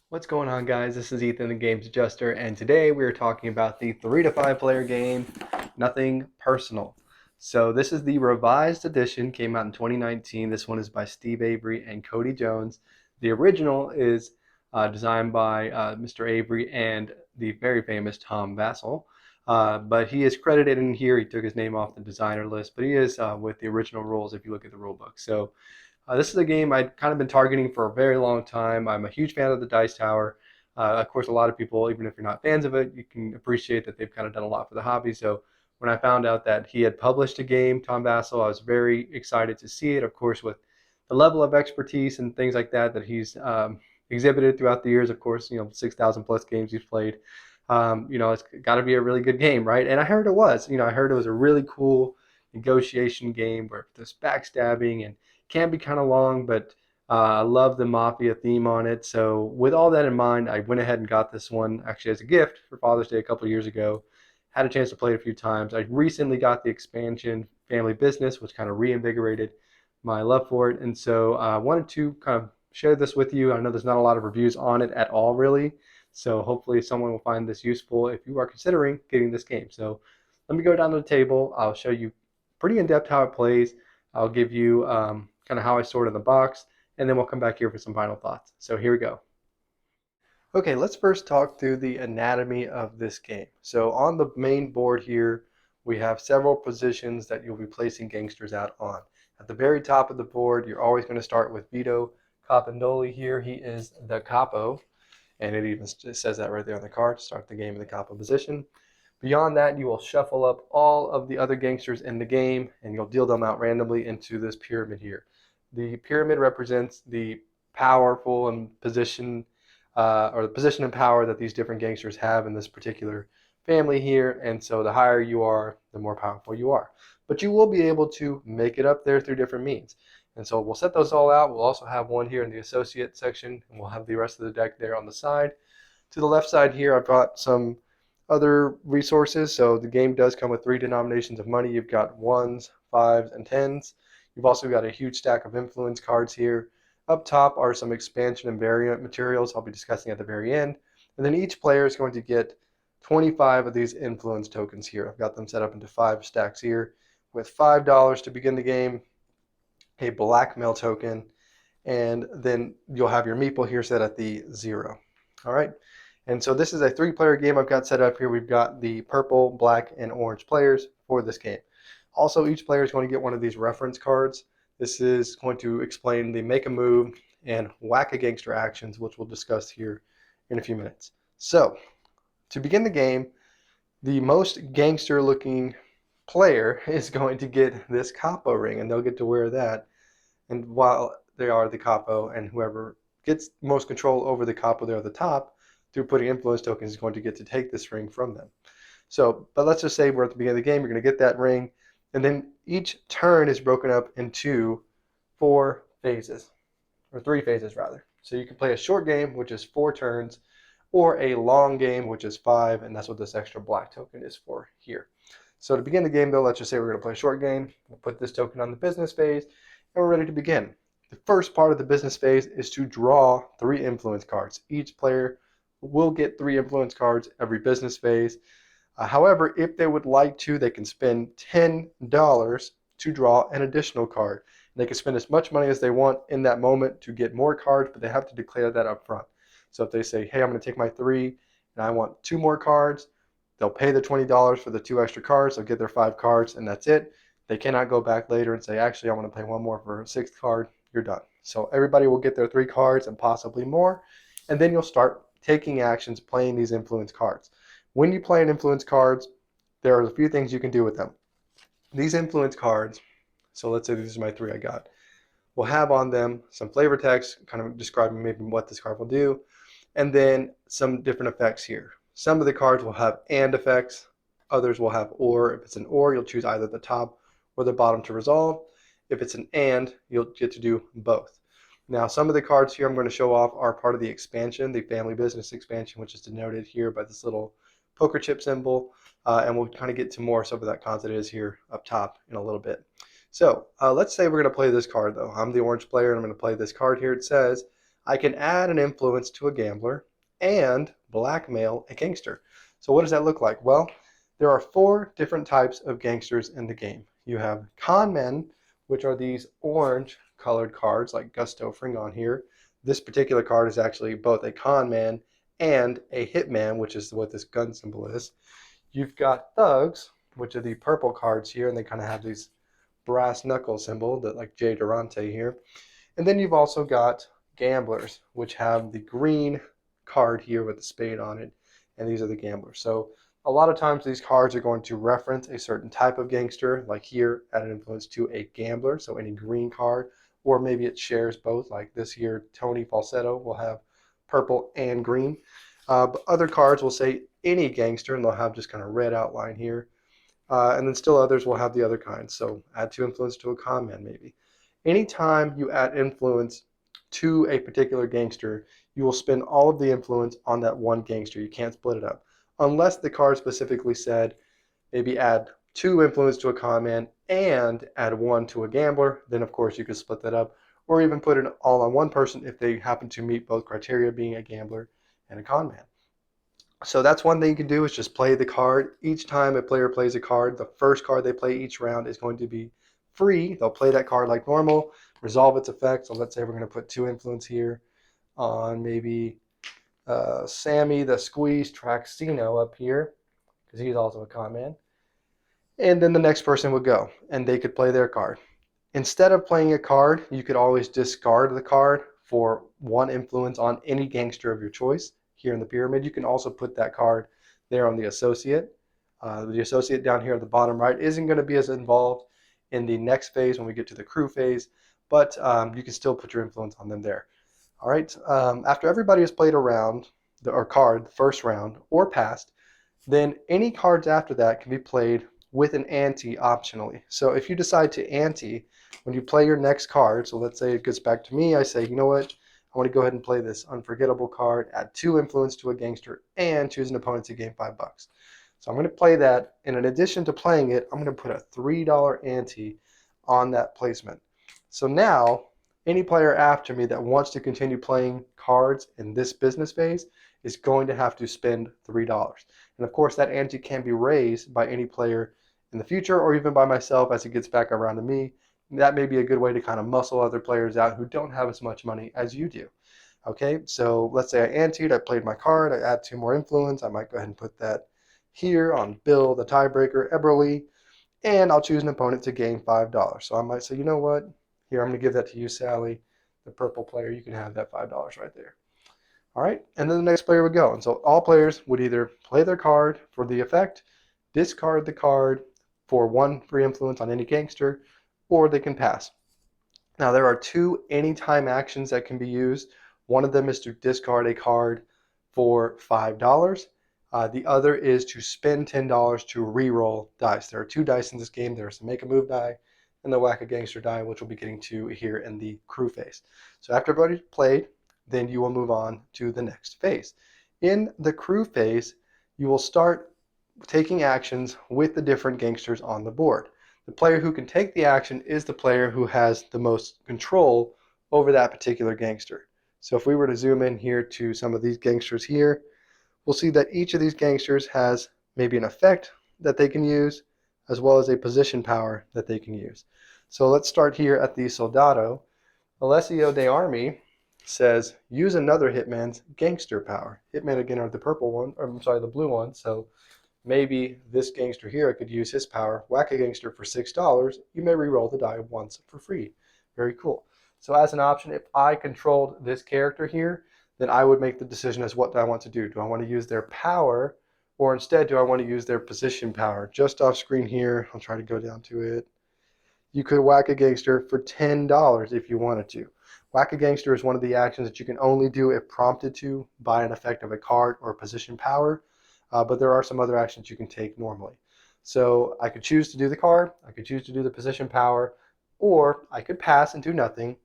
What's going on, guys? This is Ethan, the Games Adjuster, and today we are talking about the 3 to 5 player game, Nothing Personal. So this is the revised edition, came out in 2019. This one is by Steve Avery and Cody Jones. The original is designed by Mr. Avery and the very famous Tom Vassell. But he is credited in here. He took his name off the designer list, but he is with the original rules if you look at the rule book. So this is a game I've kind of been targeting for a very long time. I'm a huge fan of the Dice Tower. Of course, a lot of people, even if you're not fans of it, you can appreciate that they've kind of done a lot for the hobby. So when I found out that he had published a game, Tom Vassell, I was very excited to see it. Of course, with the level of expertise and things like that he's exhibited throughout the years. Of course, 6,000 plus games he's played. It's got to be a really good game, right? And I heard it was. I heard it was a really cool negotiation game where there's backstabbing and can be kind of long, but I love the mafia theme on it. So with all that in mind, I went ahead and got this one actually as a gift for Father's Day a couple of years ago. Had a chance to play it a few times. I recently got the expansion Family Business, which kind of reinvigorated my love for it. And so I wanted to kind of share this with you. I know there's not a lot of reviews on it at all, really. So hopefully someone will find this useful if you are considering getting this game. So let me go down to the table. I'll show you pretty in depth how it plays. I'll give you kind of how I sort in the box, and then we'll come back here for some final thoughts. So here we go. Okay, let's first talk through the anatomy of this game. So on the main board here, we have several positions that you'll be placing gangsters out on. At the very top of the board, you're always going to start with Vito Capandoli here. He is the capo, and it even says that right there on the card. Start the game in the capo position. Beyond that, you will shuffle up all of the other gangsters in the game, and you'll deal them out randomly into this pyramid here. The pyramid represents the powerful and position, or the position and power that these different gangsters have in this particular family here. And so the higher you are, the more powerful you are. But you will be able to make it up there through different means. And so we'll set those all out. We'll also have one here in the associate section, and we'll have the rest of the deck there on the side. To the left side here, I've got some other resources. So the game does come with 3 denominations of money. You've got 1s, 5s, and 10s. You've also got a huge stack of influence cards here. Up top are some expansion and variant materials I'll be discussing at the very end. And then each player is going to get 25 of these influence tokens here. I've got them set up into 5 stacks here with $5 to begin the game, a blackmail token, and then you'll have your meeple here set at the 0. All right. And so this is a 3-player game I've got set up here. We've got the purple, black, and orange players for this game. Also, each player is going to get one of these reference cards. This is going to explain the make a move and whack a gangster actions, which we'll discuss here in a few minutes. So, to begin the game, the most gangster looking player is going to get this capo ring, and they'll get to wear that. And while they are the capo, and whoever gets most control over the capo there at the top, through putting influence tokens, is going to get to take this ring from them. So, but let's just say we're at the beginning of the game, you're going to get that ring, and then each turn is broken up into 4 phases, or 3 phases rather. So you can play a short game, which is 4 turns, or a long game, which is 5, and that's what this extra black token is for here. So to begin the game though, let's just say we're going to play a short game. We'll put this token on the business phase, and we're ready to begin. The first part of the business phase is to draw 3 influence cards. Each player will get 3 influence cards every business phase. However, if they would like to, they can spend $10 to draw an additional card. They can spend as much money as they want in that moment to get more cards, but they have to declare that up front. So if they say, hey, I'm going to take my 3 and I want 2 more cards, they'll pay the $20 for the 2 extra cards. They'll get their 5 cards, and that's it. They cannot go back later and say, actually, I want to pay 1 more for a 6th card. You're done. So everybody will get their 3 cards and possibly more, and then you'll start taking actions playing these influence cards. When you play an influence cards, there are a few things you can do with them. These influence cards, so let's say these are my 3 I got, will have on them some flavor text, kind of describing maybe what this card will do, and then some different effects here. Some of the cards will have and effects, others will have or. If it's an or, you'll choose either the top or the bottom to resolve. If it's an and, you'll get to do both. Now, some of the cards here I'm going to show off are part of the expansion, the family business expansion, which is denoted here by this little poker chip symbol, and we'll kind of get to more some of that content is here up top in a little bit. So let's say we're going to play this card though. I'm the orange player and I'm going to play this card here. It says, I can add an influence to a gambler and blackmail a gangster. So what does that look like? Well, there are 4 different types of gangsters in the game. You have con men, which are these orange colored cards like Gusto Fringon here. This particular card is actually both a con man and a hitman, which is what this gun symbol is. You've got thugs, which are the purple cards here, and they kind of have these brass knuckle symbol that like Jay Durante here. And then you've also got gamblers, which have the green card here with the spade on it, and these are the gamblers. So a lot of times these cards are going to reference a certain type of gangster, like here add an influence to a gambler, so any green card, or maybe it shares both, like this here, Tony Falsetto will have purple and green. But other cards will say any gangster, and they'll have just kind of red outline here. And then still others will have the other kinds. So add 2 influence to a con man maybe. Anytime you add influence to a particular gangster, you will spend all of the influence on that one gangster. You can't split it up. Unless the card specifically said maybe add 2 influence to a con man and add 1 to a gambler, then of course you could split that up, or even put it all on one person if they happen to meet both criteria, being a gambler and a con man. So that's one thing you can do, is just play the card. Each time a player plays a card, the first card they play each round is going to be free. They'll play that card like normal, resolve its effect. So let's say we're going to put 2 influence here on maybe Sammy the Squeeze Traxino up here, because he's also a con man. And then the next person would go, and they could play their card. Instead of playing a card, you could always discard the card for 1 influence on any gangster of your choice. Here in the pyramid, you can also put that card there on the associate. The associate down here at the bottom right isn't going to be as involved in the next phase when we get to the crew phase, but you can still put your influence on them there. All right, after everybody has played a round, or card, the first round, or passed, then any cards after that can be played with an ante optionally. So if you decide to ante when you play your next card, so let's say it gets back to me, I say, you know what, I want to go ahead and play this unforgettable card, add 2 influence to a gangster, and choose an opponent to gain $5. So I'm going to play that, and in addition to playing it, I'm going to put a $3 ante on that placement. So now, any player after me that wants to continue playing cards in this business phase is going to have to spend $3. And of course, that ante can be raised by any player in the future, or even by myself as it gets back around to me. That may be a good way to kind of muscle other players out who don't have as much money as you do. Okay, so let's say I anteed, I played my card, I add 2 more influence. I might go ahead and put that here on Bill, the tiebreaker, Eberly, and I'll choose an opponent to gain $5. So I might say, you know what, here, I'm going to give that to you, Sally, the purple player. You can have that $5 right there. All right, and then the next player would go. And so all players would either play their card for the effect, discard the card for 1 free influence on any gangster, or they can pass. Now there are 2 anytime actions that can be used. One of them is to discard a card for $5. The other is to spend $10 to re-roll dice. There are 2 dice in this game. There's the make a move die and the whack a gangster die, which we'll be getting to here in the crew phase. So after everybody's played, then you will move on to the next phase. In the crew phase, you will start taking actions with the different gangsters on the board. The player who can take the action is the player who has the most control over that particular gangster. So if we were to zoom in here to some of these gangsters here, we'll see that each of these gangsters has maybe an effect that they can use, as well as a position power that they can use. So let's start here at the Soldado. Alessio De Armi says, use another hitman's gangster power. Hitman again are the purple one, or I'm sorry, the blue one. So maybe this gangster here could use his power, whack a gangster for $6. You may re-roll the die once for free. Very cool. So as an option, if I controlled this character here, then I would make the decision as what do I want to do. Do I want to use their power, or instead do I want to use their position power? Just off screen here, I'll try to go down to it. You could whack a gangster for $10 if you wanted to. Whack a gangster is one of the actions that you can only do if prompted to by an effect of a card or position power. But there are some other actions you can take normally. So I could choose to do the card, I could choose to do the position power, or I could pass and do nothing.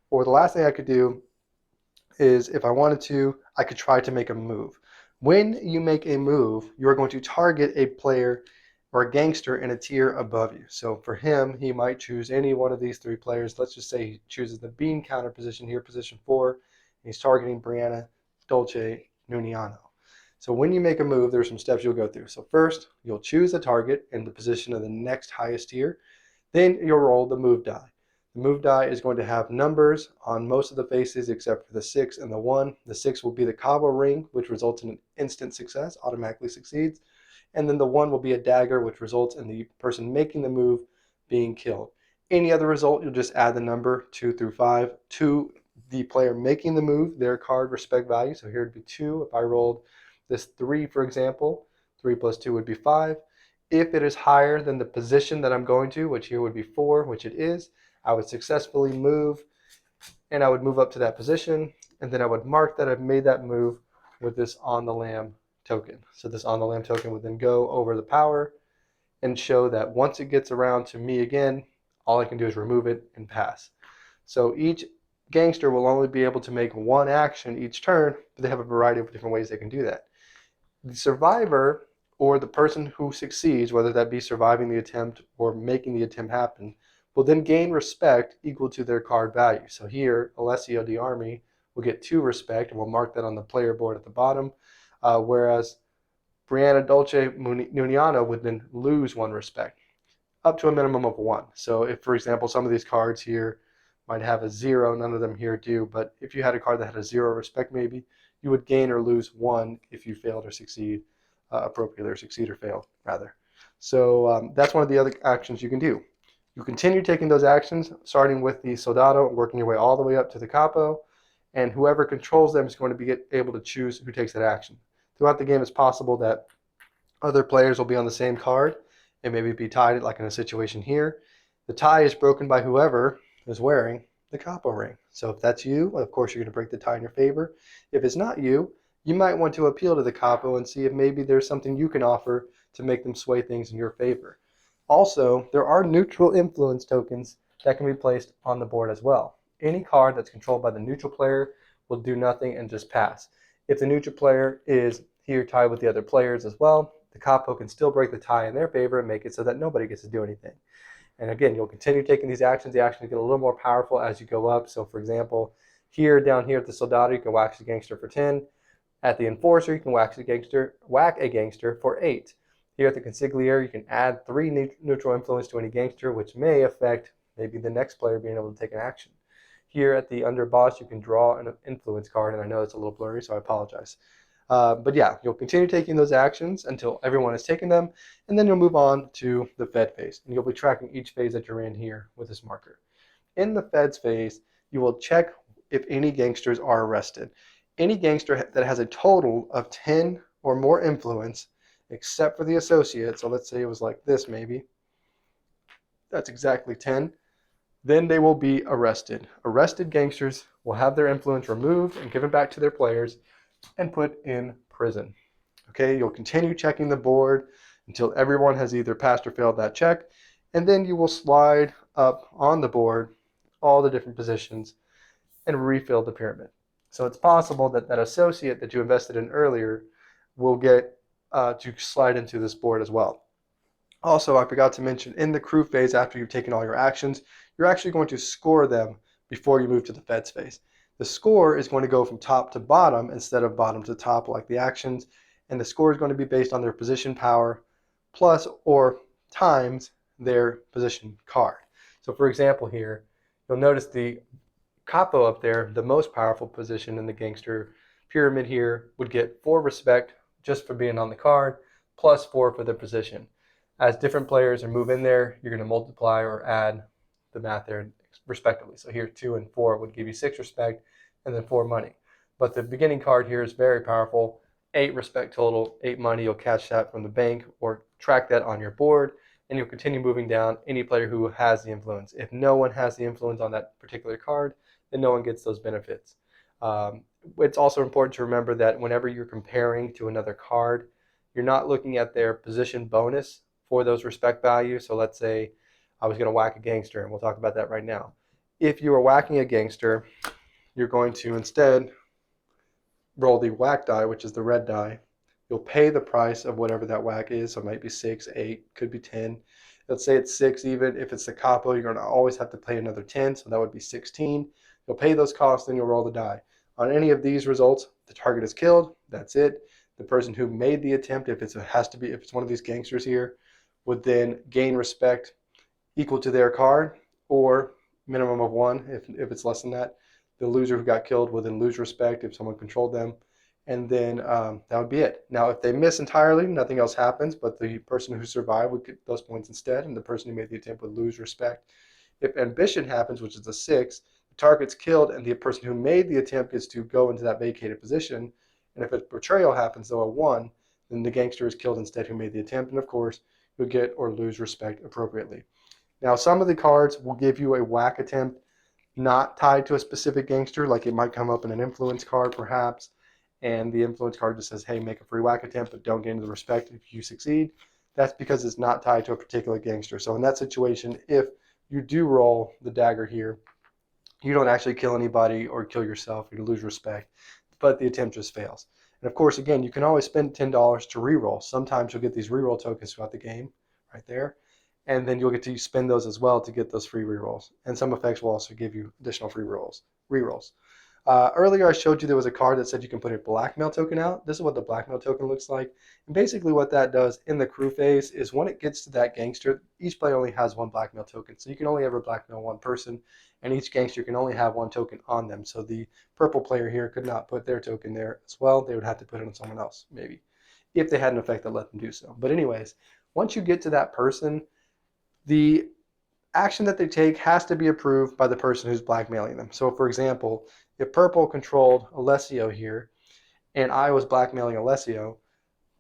Or the last thing I could do is, if I wanted to, I could try to make a move. When you make a move, you're going to target a player or a gangster in a tier above you. So for him, he might choose any one of these 3 players. Let's just say he chooses the bean counter position here, position 4, He's targeting Brianna Dolce Nuniano. So when you make a move, there's some steps you'll go through. So first, you'll choose a target in the position of the next highest tier. Then you'll roll the move die. The move die is going to have numbers on most of the faces except for the 6 and the 1. The 6 will be the Cabo ring, which results in an instant success, automatically succeeds. And then the 1 will be a dagger, which results in the person making the move being killed. Any other result, you'll just add the number 2 through 5 to the player making the move, their card respect value. So here would be 2. If I rolled this 3, for example, 3 plus 2 would be 5. If it is higher than the position that I'm going to, which here would be 4, which it is, I would successfully move, and I would move up to that position, and then I would mark that I've made that move with this on the lamb token. So this on the lamb token would then go over the power and show that once it gets around to me again, all I can do is remove it and pass. So each gangster will only be able to make one action each turn, but they have a variety of different ways they can do that. The survivor, or the person who succeeds, whether that be surviving the attempt or making the attempt happen, will then gain respect equal to their card value. So here, Alessio D'Armi will get 2 respect, and we'll mark that on the player board at the bottom, whereas Brianna Dolce Nuniano would then lose 1 respect, up to a minimum of 1. So if, for example, some of these cards here might have a 0, none of them here do, but if you had a card that had a 0 respect maybe, you would gain or lose 1 if you failed or succeed appropriately, or succeed or fail, rather. So that's one of the other actions you can do. You continue taking those actions, starting with the Soldado, working your way all the way up to the Capo, and whoever controls them is going to be able to choose who takes that action. Throughout the game, it's possible that other players will be on the same card and maybe be tied, like in a situation here. The tie is broken by whoever is wearing the Capo ring. So if that's you, of course, you're going to break the tie in your favor. If it's not you, you might want to appeal to the Capo and see if maybe there's something you can offer to make them sway things in your favor. Also, there are neutral influence tokens that can be placed on the board as well. Any card that's controlled by the neutral player will do nothing and just pass. If the neutral player is here tied with the other players as well, the Capo can still break the tie in their favor and make it so that nobody gets to do anything. And again, you'll continue taking these actions. The actions get a little more powerful as you go up. So for example, down here at the Soldado, you can wax a gangster for 10. At the Enforcer, you can whack a gangster for 8. Here at the Consigliere, you can add 3 neutral influence to any gangster, which may affect maybe the next player being able to take an action. Here at the Underboss, you can draw an influence card, and I know it's a little blurry, so I apologize. But yeah, you'll continue taking those actions until everyone has taken them, and then you'll move on to the Fed phase, and you'll be tracking each phase that you're in here with this marker. In the Feds phase, you will check if any gangsters are arrested. Any gangster that has a total of 10 or more influence, except for the associate, so let's say it was like this maybe, that's exactly 10, then they will be arrested. Arrested gangsters will have their influence removed and given back to their players and put in prison. Okay, you'll continue checking the board until everyone has either passed or failed that check, and then you will slide up on the board all the different positions and refill the pyramid. So it's possible that that associate that you invested in earlier will get to slide into this board as well. Also, I forgot to mention, in the crew phase, after you've taken all your actions, you're actually going to score them before you move to the Feds phase. The score is going to go from top to bottom instead of bottom to top like the actions, and the score is going to be based on their position power plus or times their position card. So for example here, you'll notice the Capo up there, the most powerful position in the gangster pyramid here, would get 4 respect just for being on the card, plus 4 for their position. As different players are move in there, you're going to multiply or add the math there respectively. So here 2 and 4 would give you 6 respect and then 4 money. But the beginning card here is very powerful. 8 respect total, 8 money. You'll catch that from the bank or track that on your board, and you'll continue moving down any player who has the influence. If no one has the influence on that particular card, then no one gets those benefits. It's also important to remember that whenever you're comparing to another card, you're not looking at their position bonus for those respect values. So let's say I was going to whack a gangster, and we'll talk about that right now. If you are whacking a gangster, you're going to instead roll the whack die, which is the red die. You'll pay the price of whatever that whack is. So it might be 6, 8, could be 10. Let's say it's 6 even. If it's the Capo, you're going to always have to pay another 10, so that would be 16. You'll pay those costs, then you'll roll the die. On any of these results, the target is killed. That's it. The person who made the attempt, if it's one of these gangsters here, would then gain respect equal to their card, or minimum of one if it's less than that. The loser who got killed will then lose respect if someone controlled them, and then that would be it. Now, if they miss entirely, nothing else happens, but the person who survived would get those points instead, and the person who made the attempt would lose respect. If ambition happens, which is a 6, the target's killed, and the person who made the attempt gets to go into that vacated position. And if a betrayal happens, though a 1, then the gangster is killed instead who made the attempt, and of course, you'll get or lose respect appropriately. Now, some of the cards will give you a whack attempt not tied to a specific gangster, like it might come up in an influence card perhaps, and the influence card just says, hey, make a free whack attempt, but don't gain the respect if you succeed. That's because it's not tied to a particular gangster. So in that situation, if you do roll the dagger here, you don't actually kill anybody or kill yourself, you lose respect, but the attempt just fails. And of course, again, you can always spend $10 to reroll. Sometimes you'll get these reroll tokens throughout the game, right there. And then you'll get to spend those as well to get those free rerolls. And some effects will also give you additional free rerolls. Earlier I showed you there was a card that said you can put a blackmail token out. This is what the blackmail token looks like. And basically what that does in the crew phase is when it gets to that gangster, each player only has one blackmail token. So you can only ever blackmail one person, and each gangster can only have one token on them. So the purple player here could not put their token there as well. They would have to put it on someone else, maybe, if they had an effect that let them do so. But anyways, once you get to that person, the action that they take has to be approved by the person who's blackmailing them. So for example, if purple controlled Alessio here and I was blackmailing Alessio,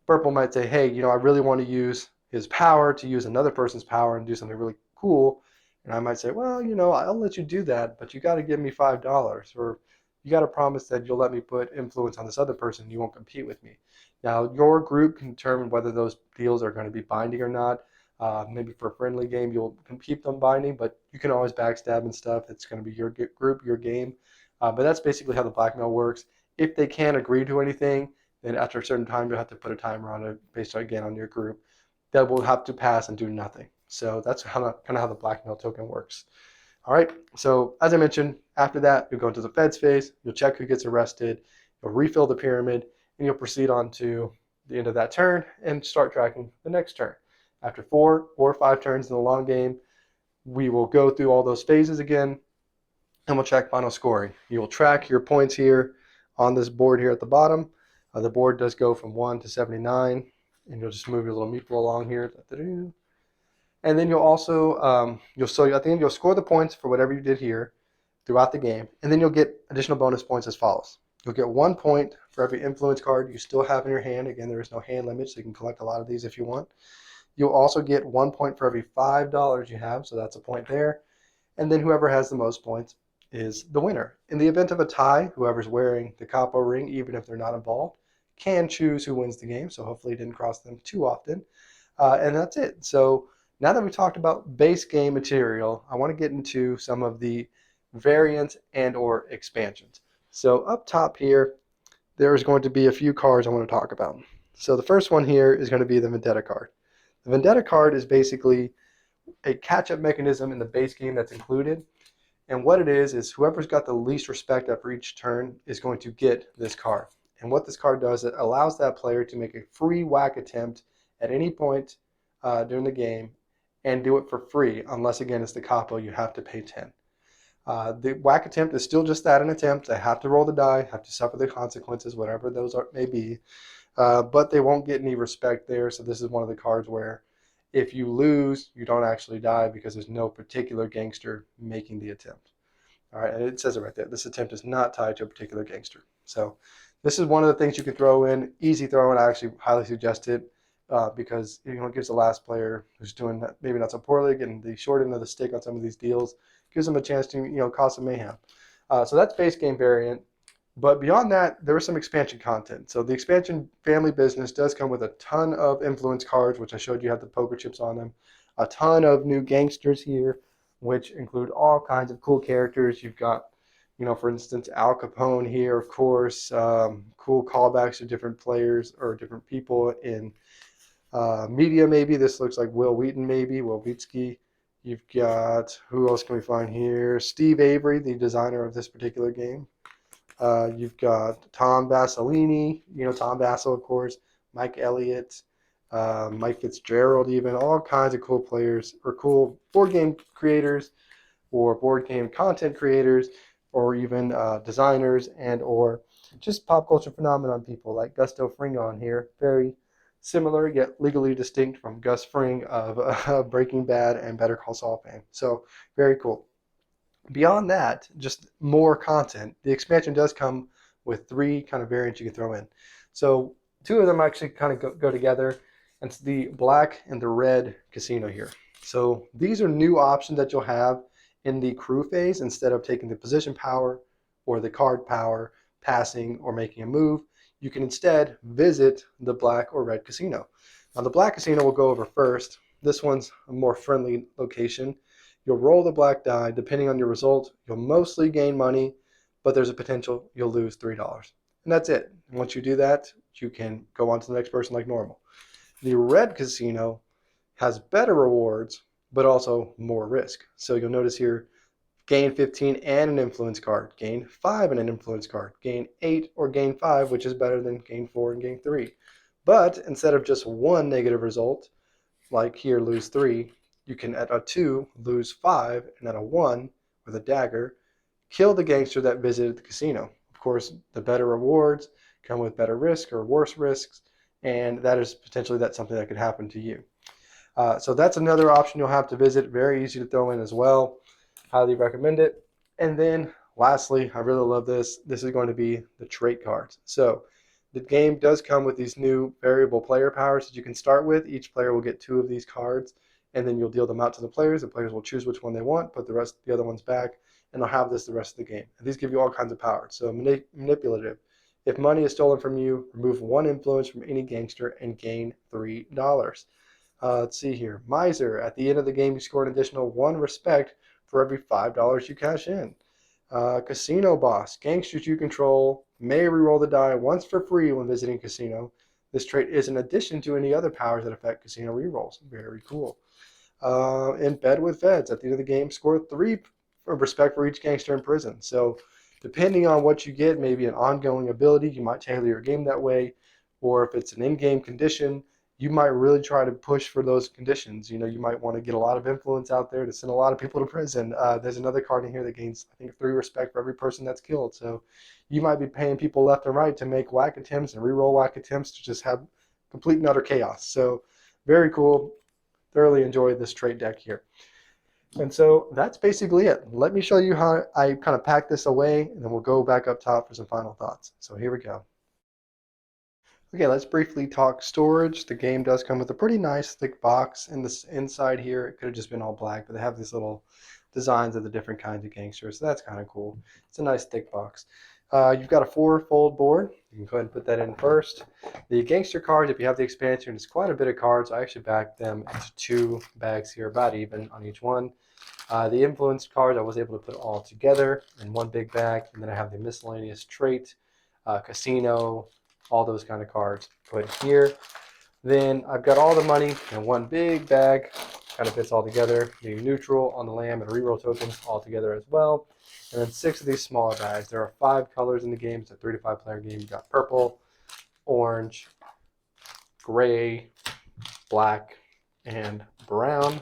purple might say, hey, I really want to use his power to use another person's power and do something really cool. And I might say, well, I'll let you do that, but you got to give me $5, or you got to promise that you'll let me put influence on this other person. You won't compete with me. Now, your group can determine whether those deals are going to be binding or not. Maybe for a friendly game, you'll keep them binding, but you can always backstab and stuff. It's going to be your group, your game. But that's basically how the blackmail works. If they can't agree to anything, then after a certain time, you'll have to put a timer on it based, again, on your group. That will have to pass and do nothing. So that's kind of how the blackmail token works. All right, so as I mentioned, after that, you'll go into the feds phase. You'll check who gets arrested. You'll refill the pyramid, and you'll proceed on to the end of that turn and start tracking the next turn. After 4 or 5 turns in the long game, we will go through all those phases again, and we'll check final scoring. You will track your points here on this board here at the bottom. The board does go from 1 to 79, and you'll just move your little meeple along here. And then you'll also, at the end, you'll score the points for whatever you did here throughout the game, and then you'll get additional bonus points as follows. You'll get 1 point for every influence card you still have in your hand. Again, there is no hand limit, so you can collect a lot of these if you want. You'll also get 1 point for every $5 you have, so that's a point there. And then whoever has the most points is the winner. In the event of a tie, whoever's wearing the capo ring, even if they're not involved, can choose who wins the game, so hopefully it didn't cross them too often. And that's it. So now that we talked about base game material, I want to get into some of the variants and or expansions. So up top here, there's going to be a few cards I want to talk about. So the first one here is going to be the Vendetta card. The Vendetta card is basically a catch-up mechanism in the base game that's included. And what it is whoever's got the least respect after each turn is going to get this card. And what this card does, it allows that player to make a free whack attempt at any point during the game and do it for free, unless, again, it's the capo, you have to pay 10. The whack attempt is still just that, an attempt. They have to roll the die, have to suffer the consequences, whatever those may be. But they won't get any respect there. So this is one of the cards where if you lose, you don't actually die because there's no particular gangster making the attempt. All right, and it says it right there. This attempt is not tied to a particular gangster. So this is one of the things you can throw in. Easy throw in. I actually highly suggest it because it gives the last player who's doing that, maybe not so poorly, getting the short end of the stick on some of these deals, gives them a chance to cause some mayhem. So that's base game variant. But beyond that, there is some expansion content. So the expansion family business does come with a ton of influence cards, which I showed you have the poker chips on them. A ton of new gangsters here, which include all kinds of cool characters. You've got, for instance, Al Capone here, of course. Cool callbacks to different players or different people in media, maybe. This looks like Will Wheaton, maybe. Will Wheatsky. You've got, who else can we find here? Steve Avery, the designer of this particular game. You've got Tom Basilini, Tom Basil, of course, Mike Elliott, Mike Fitzgerald, even all kinds of cool players or cool board game creators or board game content creators or even designers and or just pop culture phenomenon people like Gusto Fring on here. Very similar yet legally distinct from Gus Fring of Breaking Bad and Better Call Saul fame. So very cool. Beyond that, just more content. The expansion does come with three kind of variants you can throw in. So two of them actually kind of go together. It's the black and the red casino here. So these are new options that you'll have in the crew phase instead of taking the position power or the card power, passing or making a move. You can instead visit the black or red casino. Now the black casino we'll go over first. This one's a more friendly location. You'll roll the black die. Depending on your result, you'll mostly gain money, but there's a potential you'll lose $3. And that's it. And once you do that, you can go on to the next person like normal. The red casino has better rewards, but also more risk. So you'll notice here, gain 15 and an influence card, gain 5 and an influence card, gain 8 or gain 5, which is better than gain 4 and gain 3. But instead of just one negative result, like here lose 3, you can at a 2 lose 5, and at a 1 with a dagger kill the gangster that visited the casino. Of course, the better rewards come with better risk or worse risks, and that is potentially that's something that could happen to you. So that's another option you'll have to visit. Very easy to throw in as well. Highly recommend it. And then lastly, I really love this. This is going to be the trait cards. So the game does come with these new variable player powers that you can start with. Each player will get 2 of these cards, and then you'll deal them out to the players. The players will choose which one they want, put the other ones back, and they'll have this the rest of the game. And these give you all kinds of powers. So manipulative. If money is stolen from you, remove 1 influence from any gangster and gain $3. Let's see here. Miser. At the end of the game, you score an additional 1 respect for every $5 you cash in. Casino Boss. Gangsters you control may reroll the die once for free when visiting casino. This trait is in addition to any other powers that affect casino rerolls. Very cool. In Bed with Feds. At the end of the game, score 3 respect for each gangster in prison. So depending on what you get, maybe an ongoing ability, you might tailor your game that way. Or if it's an in-game condition, you might really try to push for those conditions. You might want to get a lot of influence out there to send a lot of people to prison. There's another card in here that gains, I think, 3 respect for every person that's killed. So you might be paying people left and right to make whack attempts and reroll whack attempts to just have complete and utter chaos. So very cool. Thoroughly enjoyed this trait deck here. And so that's basically it. Let me show you how I kind of pack this away, and then we'll go back up top for some final thoughts. So here we go. Okay, let's briefly talk storage. The game does come with a pretty nice thick box. In this inside here, it could have just been all black, but they have these little designs of the different kinds of gangsters. So that's kind of cool. It's a nice thick box. You've got a 4-fold board. You can go ahead and put that in first. The gangster cards, if you have the expansion, it's quite a bit of cards. I actually backed them into 2 bags here, about even on each one. The influence cards, I was able to put all together in 1 big bag. And then I have the miscellaneous trait, casino, all those kind of cards put here. Then I've got all the money in 1 big bag, kind of fits all together. The neutral on the lamb and reroll tokens all together as well. And then 6 of these smaller bags. There are 5 colors in the game. It's a 3 to 5 player game. You've got purple, orange, gray, black, and brown.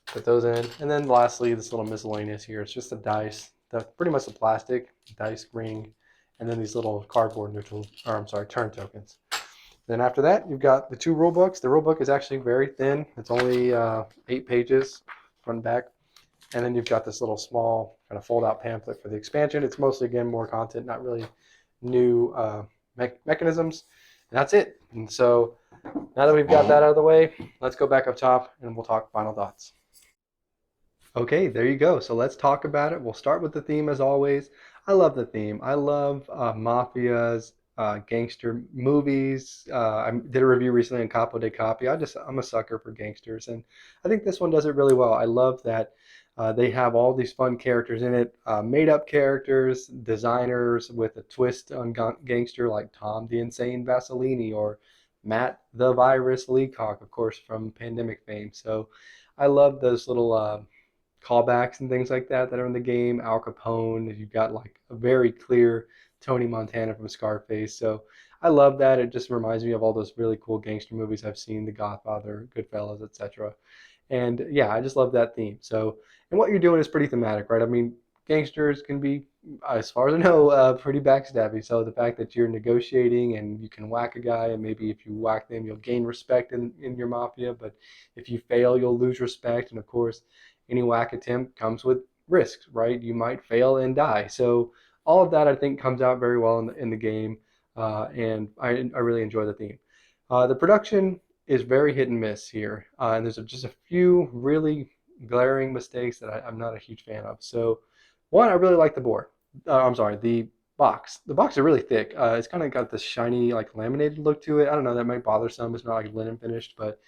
Put those in. And then lastly, this little miscellaneous here. It's just the dice, pretty much the plastic dice ring, and then these little cardboard turn tokens. Then after that, you've got the 2 rule books. The rule book is actually very thin. It's only 8 pages front and back. And then you've got this little small kind of fold-out pamphlet for the expansion. It's mostly, again, more content, not really new mechanisms. And that's it. And so now that we've got that out of the way, let's go back up top and we'll talk final thoughts. Okay, there you go. So let's talk about it. We'll start with the theme as always. I love the theme. I love mafias, gangster movies. I did a review recently on Capo de Capi. I'm a sucker for gangsters, and I think this one does it really well. I love that they have all these fun characters in it, made-up characters, designers with a twist on gangster like Tom the Insane Vasilini or Matt the Virus Leacock, of course, from Pandemic fame. So I love those little callbacks and things like that are in the game. Al Capone, you've got like a very clear Tony Montana from Scarface. So I love that. It just reminds me of all those really cool gangster movies I've seen, The Godfather, Goodfellas, etc. And yeah, I just love that theme. So, and what you're doing is pretty thematic, right? I mean, gangsters can be, as far as I know, pretty backstabby. So the fact that you're negotiating and you can whack a guy, and maybe if you whack them, you'll gain respect in your mafia. But if you fail, you'll lose respect. And of course, any whack attempt comes with risks, right? You might fail and die. So all of that, I think, comes out very well in the game. And I really enjoy the theme. The production is very hit and miss here, and there's just a few really glaring mistakes that I'm not a huge fan of. So, one, I really like the board. I'm sorry, the box. The box is really thick. It's kind of got this shiny, like laminated look to it. I don't know, that might bother some. It's not like linen finished, but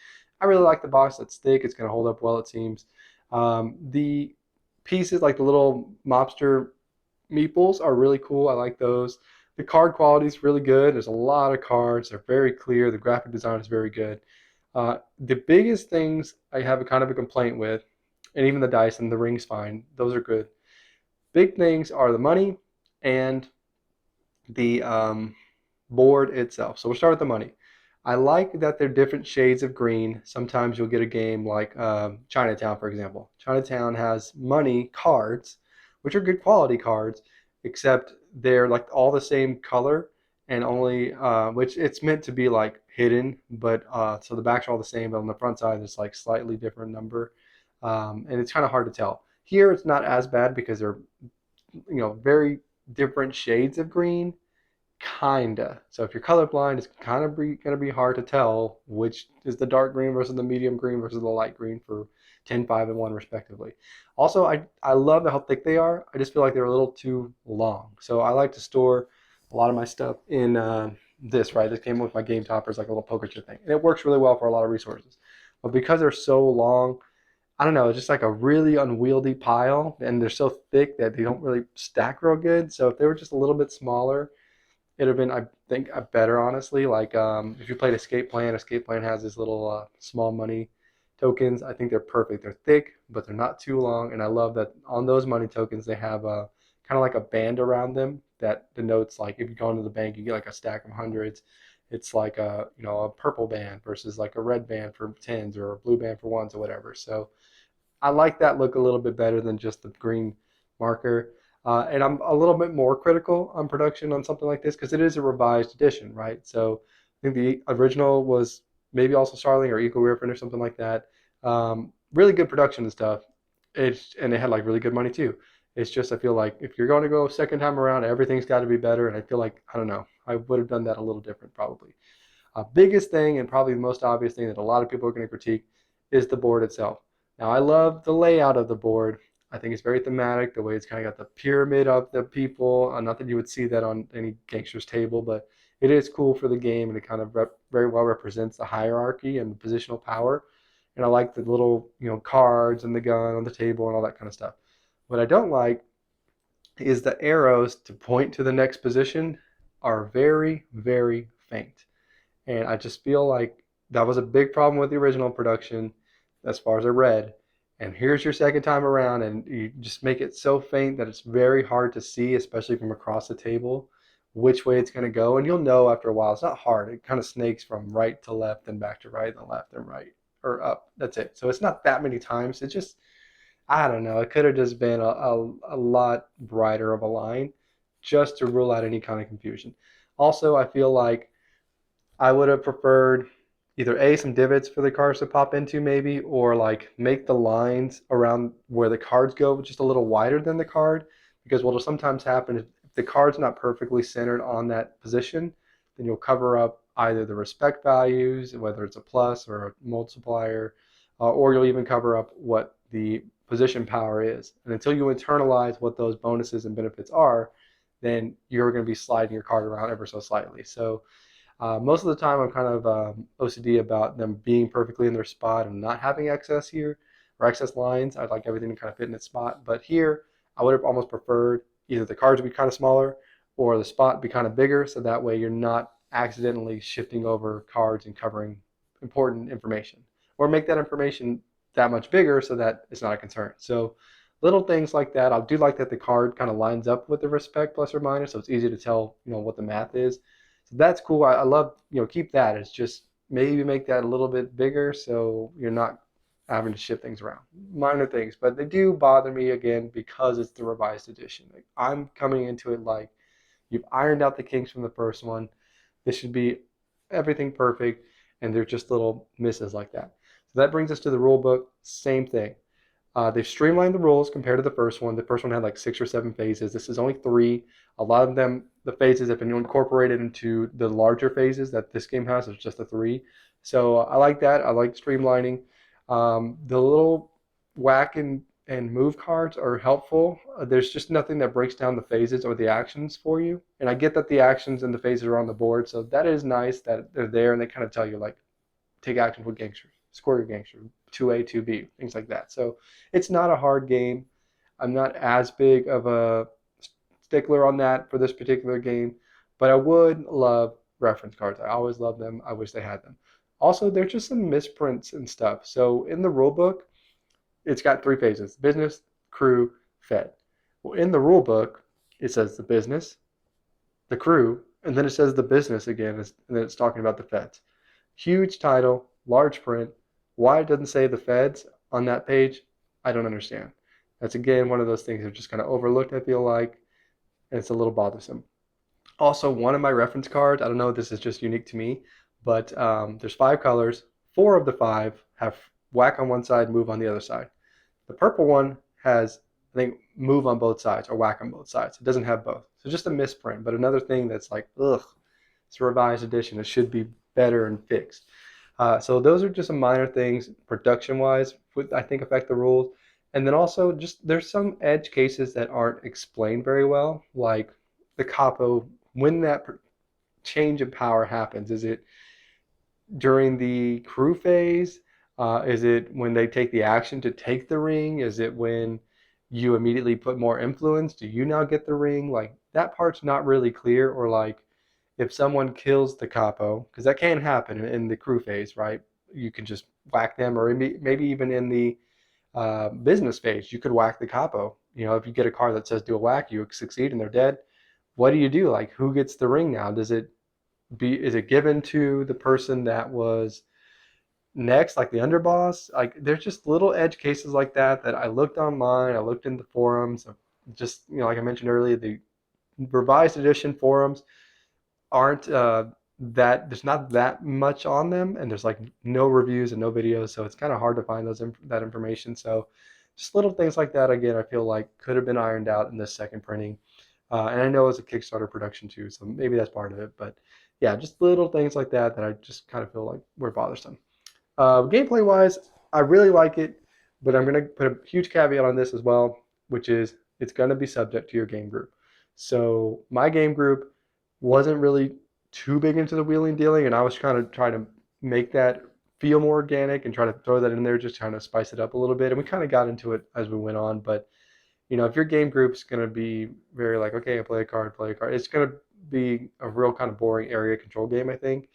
I really like the box. That's thick. It's going to hold up well, it seems. The pieces, like the little mobster meeples, are really cool. I like those. The card quality is really good. There's a lot of cards. They're very clear. The graphic design is very good. The biggest things I have a kind of a complaint with, and even the dice and the ring's fine. Those are good. Big things are the money and the board itself. So we'll start with the money. I like that they're different shades of green. Sometimes you'll get a game like Chinatown, for example. Chinatown has money cards, which are good quality cards, except they're like all the same color and only, which it's meant to be like hidden, but so the backs are all the same, but on the front side it's like slightly different number, and it's kind of hard to tell. Here it's not as bad because they're very different shades of green. Kinda. So if you're colorblind, it's kind of going to be hard to tell which is the dark green versus the medium green versus the light green for 10, 5, and 1 respectively. Also, I love how thick they are. I just feel like they're a little too long. So I like to store a lot of my stuff in this, right? This came with my game toppers, like a little poker chip thing. And it works really well for a lot of resources. But because they're so long, I don't know, it's just like a really unwieldy pile, and they're so thick that they don't really stack real good. So if they were just a little bit smaller, it'd have been, I think, a better, honestly. Like if you played Escape Plan has these little small money tokens. I think they're perfect. They're thick, but they're not too long. And I love that on those money tokens, they have a kind of like a band around them that denotes, like, if you go into the bank, you get like a stack of hundreds. It's like a purple band versus like a red band for tens or a blue band for ones or whatever. So I like that look a little bit better than just the green marker. And I'm a little bit more critical on production on something like this because it is a revised edition, right? So I think the original was maybe also Starling or Eco Riffin or something like that. Really good production and stuff. And it had like really good money too. It's just, I feel like if you're going to go second time around, everything's got to be better. And I feel like, I don't know, I would have done that a little different probably. Biggest thing, and probably the most obvious thing that a lot of people are going to critique, is the board itself. Now, I love the layout of the board. I think it's very thematic, the way it's kind of got the pyramid of the people. Not that you would see that on any gangster's table, but it is cool for the game, and it kind of very well represents the hierarchy and the positional power. And I like the little, cards and the gun on the table and all that kind of stuff. What I don't like is the arrows to point to the next position are very, very faint. And I just feel like that was a big problem with the original production, as far as I read. And here's your second time around, and you just make it so faint that it's very hard to see, especially from across the table, which way it's going to go. And you'll know after a while. It's not hard. It kind of snakes from right to left and back to right and left and right or up. That's it. So it's not that many times. It just, I don't know. It could have just been a lot brighter of a line just to rule out any kind of confusion. Also, I feel like I would have preferred either A, some divots for the cards to pop into maybe, or like make the lines around where the cards go just a little wider than the card. Because what will sometimes happen if the card's not perfectly centered on that position, then you'll cover up either the respect values, whether it's a plus or a multiplier, or you'll even cover up what the position power is. And until you internalize what those bonuses and benefits are, then you're going to be sliding your card around ever so slightly. So most of the time, I'm kind of OCD about them being perfectly in their spot and not having excess here or excess lines. I'd like everything to kind of fit in its spot. But here, I would have almost preferred either the cards be kind of smaller or the spot be kind of bigger, so that way you're not accidentally shifting over cards and covering important information. Or make that information that much bigger so that it's not a concern. So little things like that. I do like that the card kind of lines up with the respect plus or minus, so it's easy to tell, what the math is. So that's cool. I love, keep that. It's just maybe make that a little bit bigger so you're not having to shift things around. Minor things, but they do bother me again because it's the revised edition. Like, I'm coming into it like you've ironed out the kinks from the first one. This should be everything perfect, and there's just little misses like that. So that brings us to the rule book. Same thing. They've streamlined the rules compared to the first one. The first one had like 6 or 7 phases. This is only 3. A lot of them, the phases have been incorporated into the larger phases that this game has. It's just the 3. So I like that. I like streamlining. The little whack and move cards are helpful. There's just nothing that breaks down the phases or the actions for you. And I get that the actions and the phases are on the board, so that is nice that they're there and they kind of tell you like take action with gangsters, score your gangster, 2A, 2B, things like that. So it's not a hard game. I'm not as big of a stickler on that for this particular game, but I would love reference cards. I always love them. I wish they had them. Also, there's just some misprints and stuff. So in the rule book, it's got 3 phases: business, crew, fed. Well, in the rule book, it says the business, the crew, and then it says the business again, and then it's talking about the feds. Huge title, large print. Why it doesn't say the feds on that page, I don't understand. That's again one of those things that are just kind of overlooked, I feel like, and it's a little bothersome. Also, one of my reference cards, I don't know if this is just unique to me, but there's 5 colors. 4 of the 5 have whack on one side, move on the other side. The purple one has, I think, move on both sides or whack on both sides. It doesn't have both. So just a misprint, but another thing that's like, ugh, it's a revised edition. It should be better and fixed. So those are just some minor things production-wise, I think affect the rules. And then also just there's some edge cases that aren't explained very well, like the capo. When that change of power happens, is it during the crew phase? Is it when they take the action to take the ring? Is it when you immediately put more influence? Do you now get the ring? Like that part's not really clear. Or like if someone kills the capo, because that can happen in the crew phase, right? You can just whack them, or maybe even in the business phase, you could whack the capo. If you get a card that says do a whack, you succeed and they're dead. What do you do? Like who gets the ring now? Is it given to the person that was next, like the underboss? Like there's just little edge cases like that I looked online, I looked in the forums. Just like I mentioned earlier, the revised edition forums aren't that there's not that much on them, and there's like no reviews and no videos, so it's kind of hard to find that information. So just little things like that, again, I feel like could have been ironed out in this second printing. And I know it's a Kickstarter production too, so maybe that's part of it. But yeah, just little things like that I just kind of feel like were bothersome. Gameplay wise, I really like it, but I'm going to put a huge caveat on this as well, which is it's going to be subject to your game group. So my game group wasn't really too big into the wheeling dealing, and I was kind of trying to make that feel more organic and try to throw that in there, just trying to spice it up a little bit. And we kind of got into it as we went on. But if your game group's going to be very like, okay, I play a card, it's going to be a real kind of boring area control game, I think.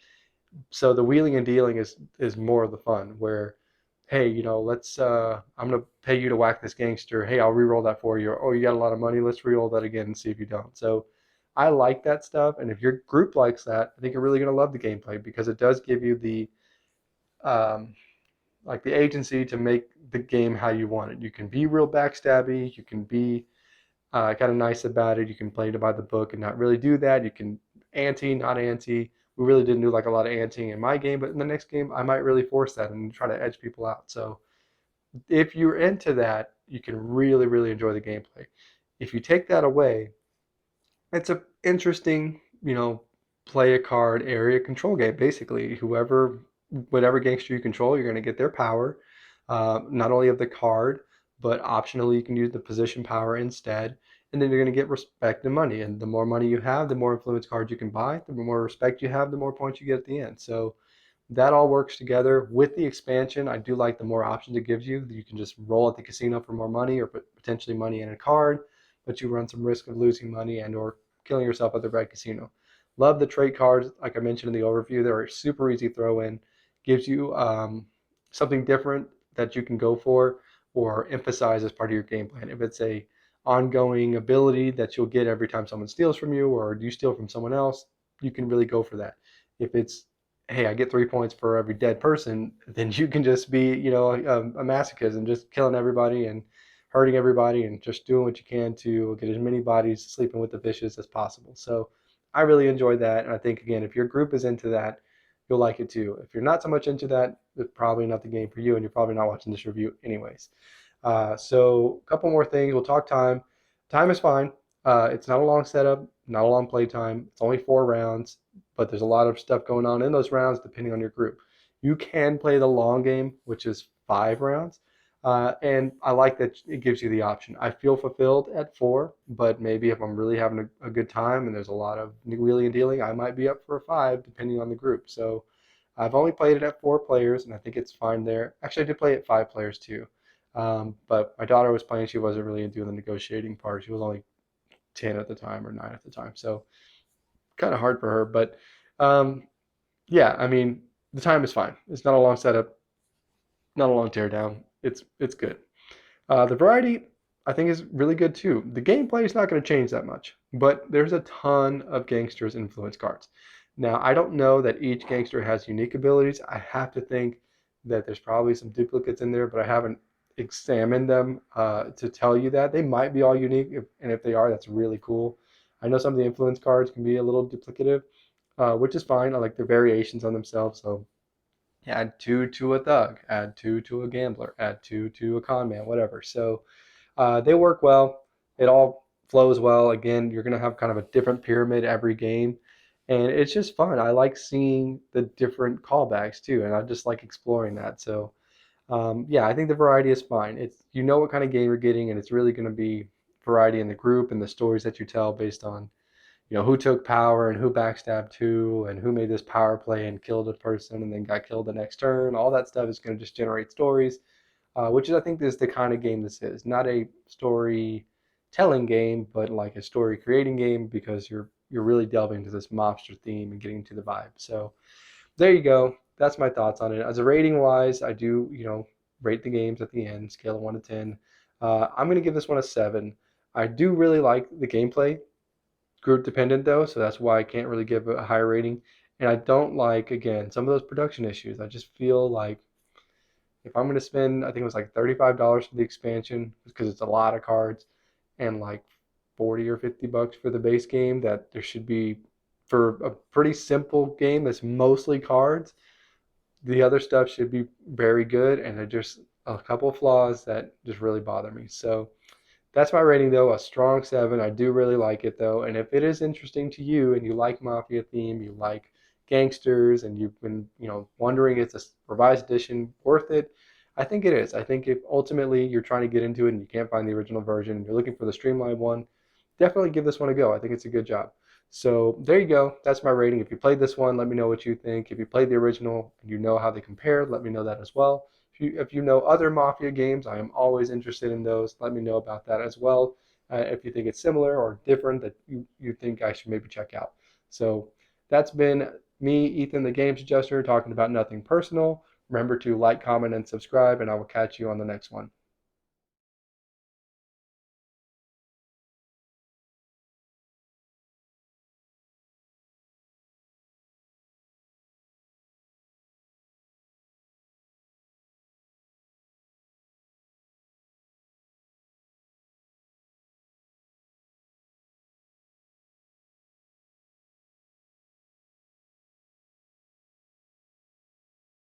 So the wheeling and dealing is more of the fun, where hey, let's I'm gonna pay you to whack this gangster. Hey, I'll re-roll that for you. Oh, you got a lot of money, let's re-roll that again and see if you don't. So I like that stuff, and if your group likes that, I think you're really gonna love the gameplay, because it does give you the um, like the agency to make the game how you want it. You can be real backstabby, you can be kind of nice about it. You can play it by the book and not really do that. You can ante, not ante. We really didn't do like a lot of anteing in my game, but in the next game, I might really force that and try to edge people out. So if you're into that, you can really, really enjoy the gameplay. If you take that away, it's a interesting, play a card area control game. Basically, whatever gangster you control, you're going to get their power, not only of the card, but optionally you can use the position power instead. And then you're going to get respect and money. And the more money you have, the more influence cards you can buy. The more respect you have, the more points you get at the end. So that all works together. With the expansion, I do like the more options it gives you. You can just roll at the casino for more money, or potentially money in a card, but you run some risk of losing money and or killing yourself at the red casino. Love the trait cards, like I mentioned in the overview. They're a super easy throw in. Gives you something different that you can go for or emphasize as part of your game plan. If it's a ongoing ability that you'll get every time someone steals from you or you steal from someone else, you can really go for that. If it's, hey, I get 3 points for every dead person, then you can just be, a masochist and just killing everybody and hurting everybody and just doing what you can to get as many bodies sleeping with the fishes as possible. So I really enjoy that. And I think, again, if your group is into that, you'll like it too. If you're not so much into that, it's probably not the game for you, and you're probably not watching this review anyways. So a couple more things. We'll talk time. Time is fine. It's not a long setup, not a long play time. It's only 4 rounds, but there's a lot of stuff going on in those rounds depending on your group. You can play the long game, which is 5 rounds. And I like that it gives you the option. I feel fulfilled at 4, but maybe if I'm really having a good time and there's a lot of wheeling and dealing, I might be up for a 5 depending on the group. So I've only played it at 4 players, and I think it's fine there. Actually, I did play it 5 players too. But my daughter was playing. She wasn't really doing the negotiating part. She was only 10 at the time or 9 at the time. So kind of hard for her. But yeah, I mean, the time is fine. It's not a long setup, not a long teardown. It's good. The variety, I think, is really good too. The gameplay is not going to change that much, but there's a ton of gangsters influence cards. Now, I don't know that each gangster has unique abilities. I have to think that there's probably some duplicates in there, but I haven't examined them to tell you that. They might be all unique, and if they are, that's really cool. I know some of the influence cards can be a little duplicative, which is fine. I like the variations on themselves, so add 2 to a thug, add 2 to a gambler, add 2 to a con man, whatever. So they work well. It all flows well. Again, you're going to have kind of a different pyramid every game. And it's just fun. I like seeing the different callbacks too. And I just like exploring that. So, yeah, I think the variety is fine. It's, you know what kind of game you're getting, and it's really going to be variety in the group and the stories that you tell based on, who took power and who backstabbed who and who made this power play and killed a person and then got killed the next turn. All that stuff is going to just generate stories, which is, I think, is the kind of game this is. Not a story telling game, but like a story creating game because you're really delving into this mobster theme and getting to the vibe. So there you go. That's my thoughts on it. As a rating wise, I do, rate the games at the end, scale of 1 to 10. I'm going to give this one a 7. I do really like the gameplay, group dependent though, so that's why I can't really give a higher rating. And I don't like, again, some of those production issues. I just feel like if I'm going to spend, I think it was like $35 for the expansion because it's a lot of cards, and like 40 or $50 for the base game, that there should be, for a pretty simple game that's mostly cards, the other stuff should be very good, and there's just a couple flaws that just really bother me. So that's my rating though, a strong 7. I do really like it though, and if it is interesting to you and you like mafia theme, you like gangsters, and you've been wondering is this revised edition worth it, I think it is. I think if ultimately you're trying to get into it and you can't find the original version and you're looking for the streamlined one, definitely give this one a go. I think it's a good job. So there you go. That's my rating. If you played this one, let me know what you think. If you played the original and you know how they compare, let me know that as well. If you know other Mafia games, I am always interested in those. Let me know about that as well. If you think it's similar or different that you think I should maybe check out. So that's been me, Ethan, the Games Adjuster, talking about nothing personal. Remember to like, comment, and subscribe, and I will catch you on the next one.